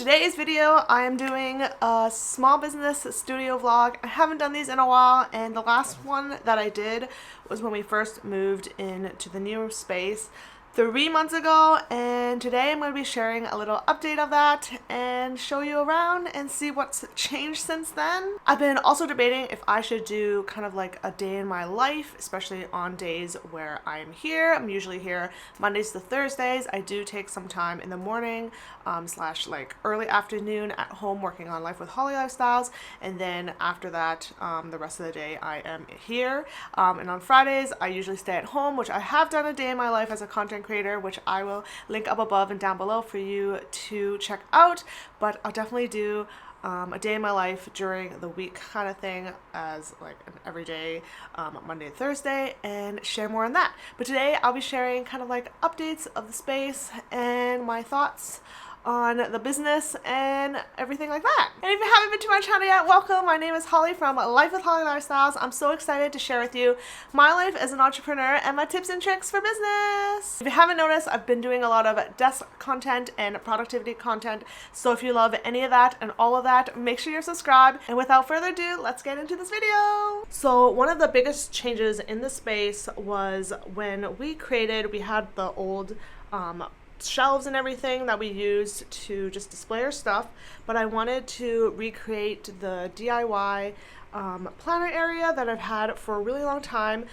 today's video, I am doing a small business studio vlog. I haven't done these in a while, and the last one that I did was when we first moved into the new space 3 months ago, and today I'm going to be sharing a little update of that and show you around and see what's changed since then. I've been also debating if I should do kind of like a day in my life, especially on days where I'm here. I'm usually here Mondays to Thursdays. I do take some time in the morning slash like early afternoon at home working on Life with Holly Lifestyles, and then after that the rest of the day I am here, and on Fridays I usually stay at home, which I have done a day in my life as a content creator, which I will link up above and down below for you to check out. But I'll definitely do a day in my life during the week kind of thing as like an everyday Monday and Thursday, and share more on that. But today I'll be sharing kind of like updates of the space and my thoughts on the business and everything like that. And if you haven't been to my channel yet, welcome. My name is Holly from Life with Holly Lifestyles. I'm so excited to share with you my life as an entrepreneur and my tips and tricks for business. If you haven't noticed, I've been doing a lot of desk content and productivity content. So if you love any of that and all of that, make sure you're subscribed. And without further ado, let's get into this video. So one of the biggest changes in the space was when we had the old shelves and everything that we used to just display our stuff, but I wanted to recreate the DIY planner area that I've had for a really long time,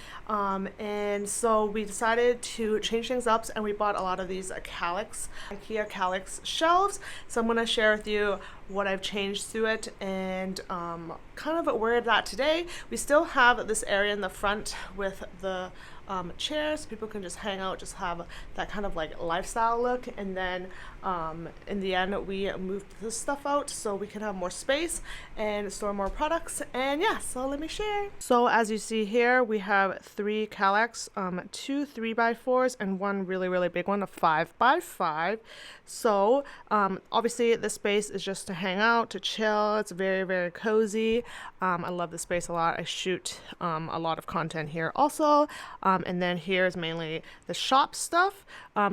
and so we decided to change things up, and we bought a lot of these IKEA Calyx shelves. So I'm going to share with you what I've changed through it and kind of where it's at today. We still have this area in the front with the chairs, people can just hang out, just have that kind of like lifestyle look, and then in the end we moved this stuff out so we can have more space and store more products. And yeah, so let me share. So as you see here, we have 3 Calyx, 2 3x4s and one really big one, a 5x5. So obviously this space is just to hang out, to chill. It's very cozy. I love this space a lot. I shoot a lot of content here also, and then here's mainly the shop stuff.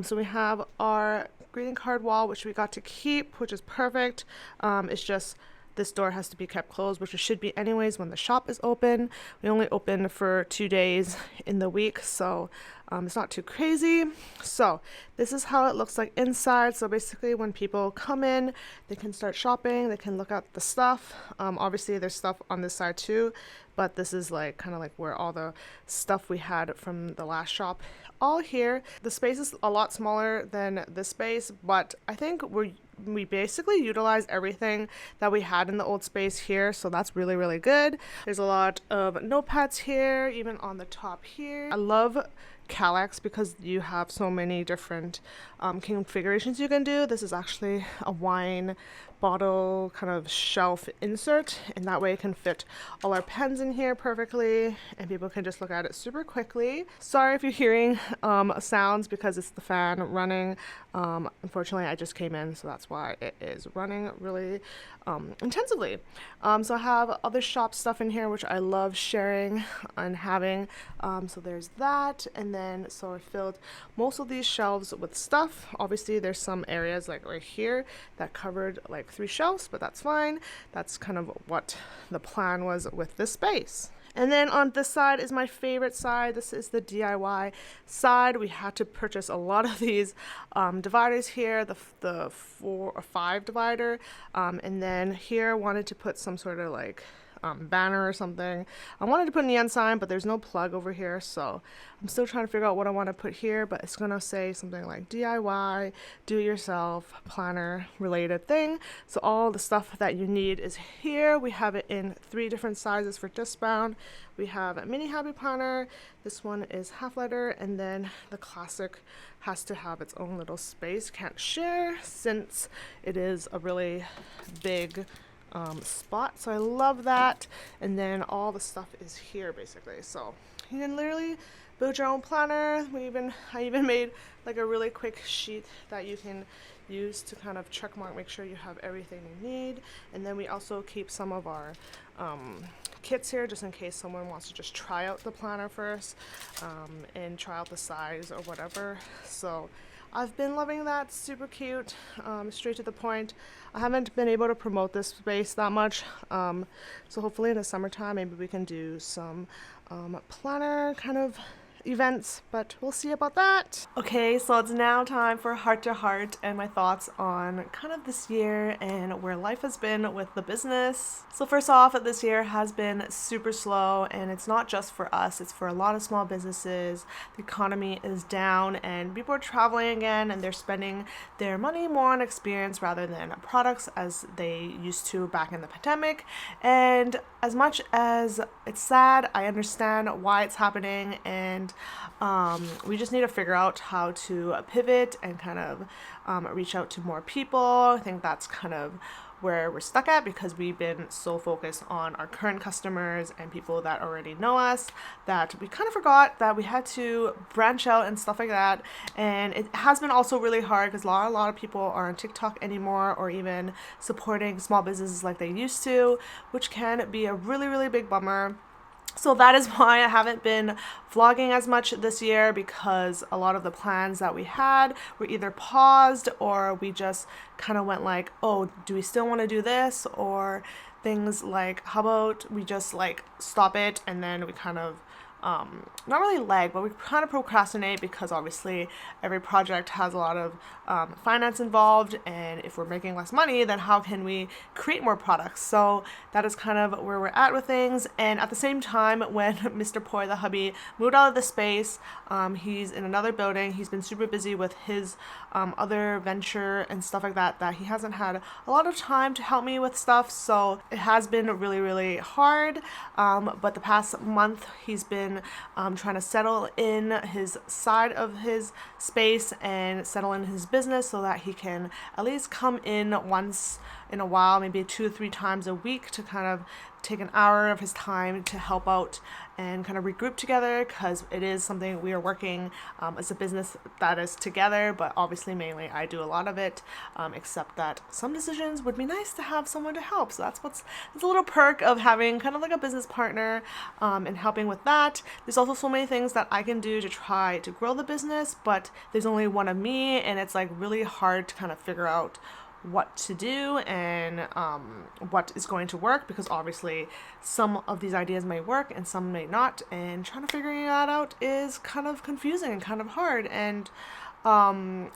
So we have our greeting card wall, which we got to keep, which is perfect. It's just this door has to be kept closed, which it should be anyways when the shop is open. We only open for 2 days in the week, so it's not too crazy. So this is how it looks like inside. So basically when people come in, they can start shopping, they can look at the stuff. Obviously there's stuff on this side too, but this is like kind of like where all the stuff we had from the last shop all here. The space is a lot smaller than this space, but I think we basically utilize everything that we had in the old space here, so that's really good. There's a lot of notepads here, even on the top here. I love Calyx because you have so many different configurations you can do. This is actually a wine bottle kind of shelf insert, and that way it can fit all our pens in here perfectly, and people can just look at it super quickly. Sorry if you're hearing sounds because it's the fan running. Unfortunately I just came in, so that's why it is running really intensively. So I have other shop stuff in here which I love sharing and having, so there's that. And then so I filled most of these shelves with stuff. Obviously there's some areas like right here that covered like 3 shelves, but that's fine. That's kind of what the plan was with this space. And then on this side is my favorite side. This is the DIY side. We had to purchase a lot of these dividers here, the 4 or 5 divider, and then here wanted to put some sort of like banner or something. I wanted to put a neon sign, but there's no plug over here, so I'm still trying to figure out what I want to put here, but it's gonna say something like DIY, do it yourself, planner related thing. So all the stuff that you need is here. We have it in 3 different sizes for disc bound. We have a mini happy planner, this one is half letter, and then the classic has to have its own little space, can't share since it is a really big spot, so I love that. And then all the stuff is here basically, so you can literally build your own planner. I even made like a really quick sheet that you can use to kind of check mark, make sure you have everything you need. And then we also keep some of our kits here just in case someone wants to just try out the planner first and try out the size or whatever. So I've been loving that. Super cute, straight to the point. I haven't been able to promote this space that much, so hopefully in the summertime maybe we can do some planner kind of events, but we'll see about that. Okay, so it's now time for heart to heart and my thoughts on kind of this year and where life has been with the business. So first off, this year has been super slow, and it's not just for us, it's for a lot of small businesses. The economy is down and people are traveling again, and they're spending their money more on experience rather than products as they used to back in the pandemic. And as much as it's sad, I understand why it's happening, and we just need to figure out how to pivot and kind of reach out to more people. I think that's kind of where we're stuck at, because we've been so focused on our current customers and people that already know us that we kind of forgot that we had to branch out and stuff like that. And it has been also really hard because a lot of people aren't on TikTok anymore or even supporting small businesses like they used to, which can be a really big bummer. So that is why I haven't been vlogging as much this year, because a lot of the plans that we had were either paused or we just kind of went like, oh, do we still want to do this? Or things like, how about we just like stop it, and then we kind of not really lag, but we kind of procrastinate, because obviously every project has a lot of finance involved, and if we're making less money, then how can we create more products? So that is kind of where we're at with things. And at the same time, when Mr. Poi, the hubby, moved out of the space, he's in another building. He's been super busy with his other venture and stuff like that he hasn't had a lot of time to help me with stuff. So it has been really hard, but the past month he's been trying to settle in his side of his space and settle in his business so that he can at least come in once in a while, maybe 2 or 3 times a week, to kind of take an hour of his time to help out and kind of regroup together, because it is something we are working as a business that is together, but obviously mainly I do a lot of it, except that some decisions would be nice to have someone to help. So that's a little perk of having kind of like a business partner and helping with that. There's also so many things that I can do to try to grow the business, but there's only one of me, and it's like really hard to kind of figure out what to do and what is going to work, because obviously some of these ideas may work and some may not, and trying to figure that out is kind of confusing and kind of hard, and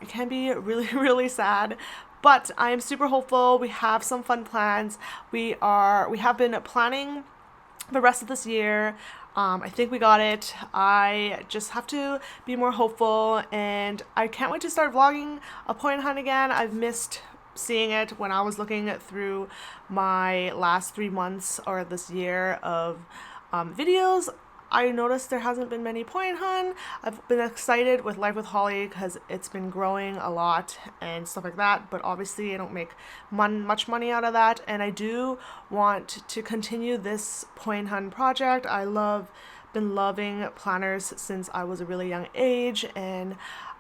it can be really sad. But I am super hopeful. We have some fun plans. We have been planning the rest of this year. I think we got it. I just have to be more hopeful, and I can't wait to start vlogging a Poi Hun again. I've missed seeing it. When I was looking through my last 3 months or this year of videos, I noticed there hasn't been many Poi Hun. I've been excited with Life with Holly because it's been growing a lot and stuff like that, but obviously I don't make much money out of that, and I do want to continue this Poi Hun project. Been loving planners since I was a really young age, and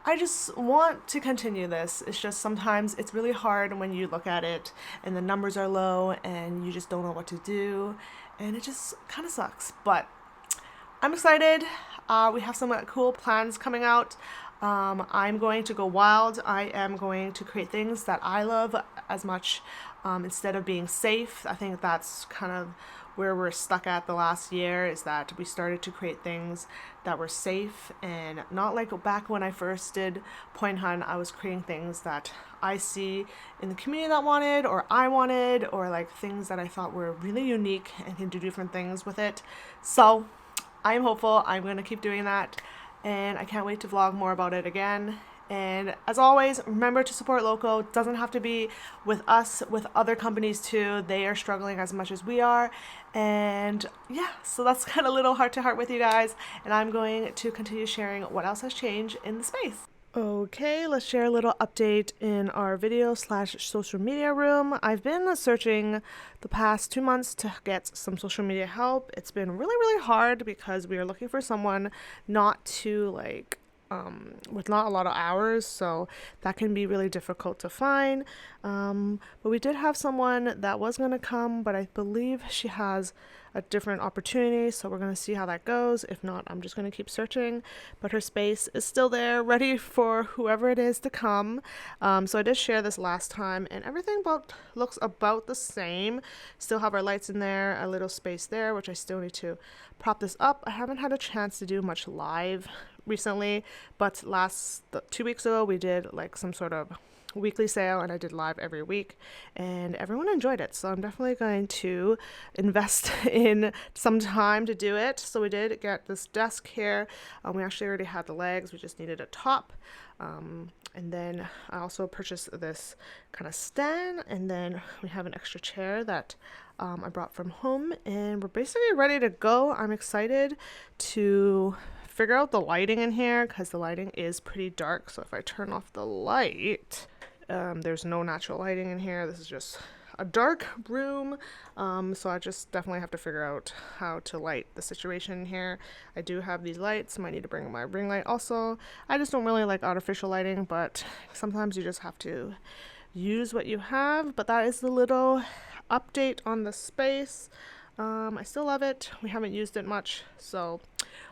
I just want to continue this. It's just sometimes it's really hard when you look at it and the numbers are low and you just don't know what to do, and it just kind of sucks. But I'm excited. We have some cool plans coming out. I'm going to go wild. I am going to create things that I love as much, instead of being safe. I think that's kind of where we're stuck at the last year, is that we started to create things that were safe, and not like back when I first did Poi Hun. I was creating things that I see in the community that wanted, or I wanted, or like things that I thought were really unique and can do different things with it. So I'm hopeful. I'm going to keep doing that, and I can't wait to vlog more about it again. And as always, remember to support local. It doesn't have to be with us, with other companies too. They are struggling as much as we are. And yeah, so that's kind of a little heart to heart with you guys. And I'm going to continue sharing what else has changed in the space. Okay, let's share a little update in our video/social media room. I've been searching the past 2 months to get some social media help. It's been really hard because we are looking for someone not to like with not a lot of hours, so that can be really difficult to find. But we did have someone that was going to come, but I believe she has a different opportunity, so we're going to see how that goes. If not, I'm just going to keep searching, but her space is still there, ready for whoever it is to come. So I did share this last time, and everything looks about the same. Still have our lights in there, a little space there, which I still need to prop this up. I haven't had a chance to do much live recently, but 2 weeks ago we did like some sort of weekly sale, and I did live every week, and everyone enjoyed it, so I'm definitely going to invest in some time to do it. So we did get this desk here. We actually already had the legs, we just needed a top, and then I also purchased this kind of stand, and then we have an extra chair that I brought from home, and we're basically ready to go. I'm excited to figure out the lighting in here because the lighting is pretty dark. So if I turn off the light, there's no natural lighting in here. This is just a dark room. So I just definitely have to figure out how to light the situation here. I do have these lights. Might need to bring my ring light also. I just don't really like artificial lighting, but sometimes you just have to use what you have. But that is the little update on the space. I still love it. We haven't used it much, so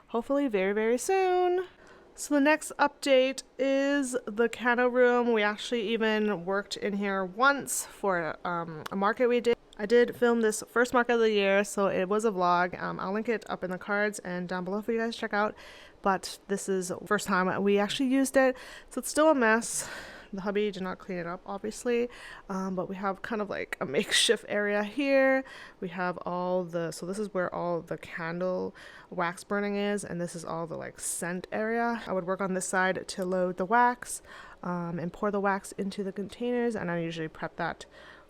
hopefully very, very soon. So the next update is the candle room. We actually even worked in here once for a market we did. I did film this first market of the year, so it was a vlog. I'll link it up in the cards and down below for you guys to check out. But this is the first time we actually used it, so it's still a mess. The hubby did not clean it up, obviously, but we have kind of like a makeshift area here. We have so this is where all the candle wax burning is, and this is all the like scent area. I would work on this side to load the wax and pour the wax into the containers, and I usually prep that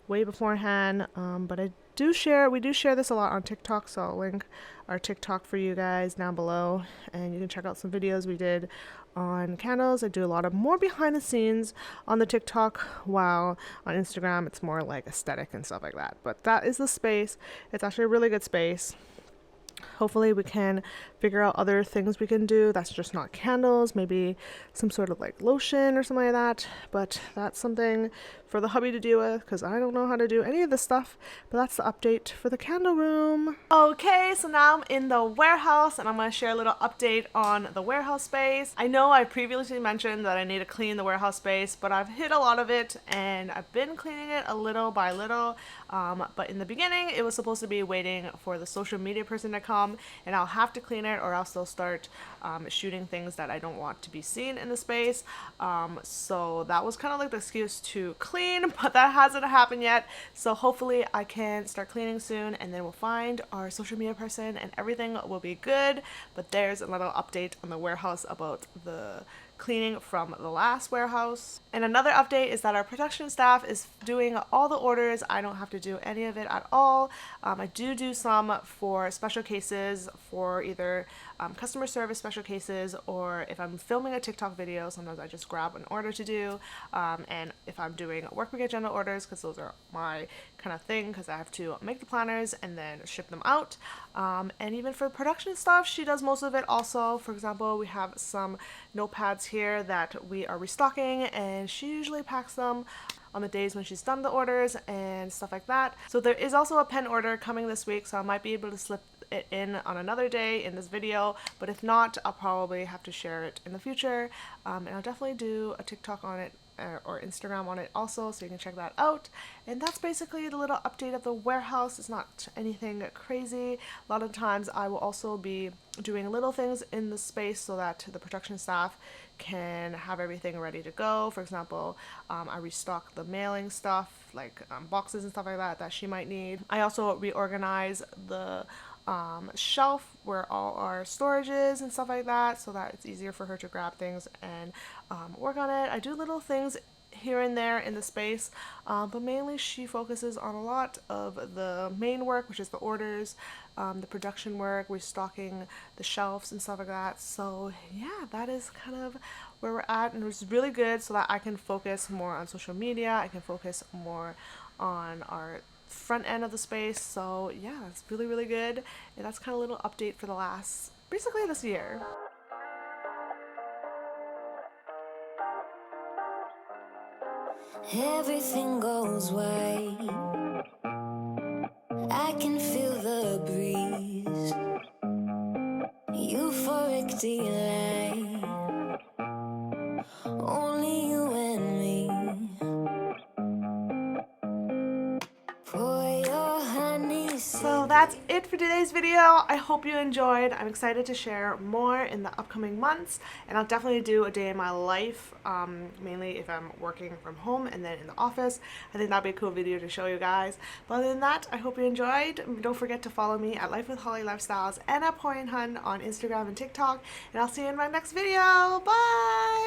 way beforehand. But we do share this a lot on TikTok, so I'll link our TikTok for you guys down below, and you can check out some videos we did on candles. I do a lot of more behind the scenes on the TikTok, while on Instagram it's more like aesthetic and stuff like that. But that is the space. It's actually a really good space. Hopefully we can figure out other things we can do that's just not candles, maybe some sort of like lotion or something like that, but that's something for the hubby to deal with because I don't know how to do any of this stuff. But that's the update for the candle room. Okay, so now I'm in the warehouse, and I'm going to share a little update on the warehouse space. I know I previously mentioned that I need to clean the warehouse space, but I've hit a lot of it, and I've been cleaning it a little by little. But in the beginning, it was supposed to be waiting for the social media person to come, and I'll have to clean it, or else they'll start shooting things that I don't want to be seen in the space. So that was kind of like the excuse to clean, but that hasn't happened yet. So hopefully I can start cleaning soon, and then we'll find our social media person and everything will be good. But there's a little update on the warehouse about the cleaning from the last warehouse. And another update is that our production staff is doing all the orders. I don't have to do any of it at all. I do some for special cases, for either customer service special cases, or if I'm filming a TikTok video, sometimes I just grab an order to do. And if I'm doing work week agenda orders, because those are my kind of thing, because I have to make the planners and then ship them out. And even for production stuff, she does most of it also. For example, we have some notepads here that we are restocking, and she usually packs them on the days when she's done the orders and stuff like that. So there is also a pen order coming this week, so I might be able to slip it in on another day in this video, but if not, I'll probably have to share it in the future. And I'll definitely do a TikTok on it or Instagram on it also, so you can check that out. And that's basically the little update of the warehouse. It's not anything crazy. A lot of times I will also be doing little things in the space so that the production staff can have everything ready to go. For example, I restock the mailing stuff, like boxes and stuff like that she might need. I also reorganize the shelf where all our storage is and stuff like that, so that it's easier for her to grab things and work on it. I do little things here and there in the space, but mainly she focuses on a lot of the main work, which is the orders, the production work, restocking the shelves and stuff like that. So yeah, that is kind of where we're at, and it was really good so that I can focus more on social media. I can focus more on our front end of the space. So yeah, it's really, really good, and that's kind of a little update for the last, basically this year. Everything goes white. I can feel the breeze. Euphoric delight. Only you and me. Pour your honey. So that's it for today's video. I hope you enjoyed. I'm excited to share more in the upcoming months, and I'll definitely do a day in my life, mainly if I'm working from home and then in the office. I think that'd be a cool video to show you guys. But other than that, I hope you enjoyed. Don't forget to follow me at Life with Holly Lifestyles and at Poi Hun on Instagram and TikTok, and I'll see you in my next video. Bye!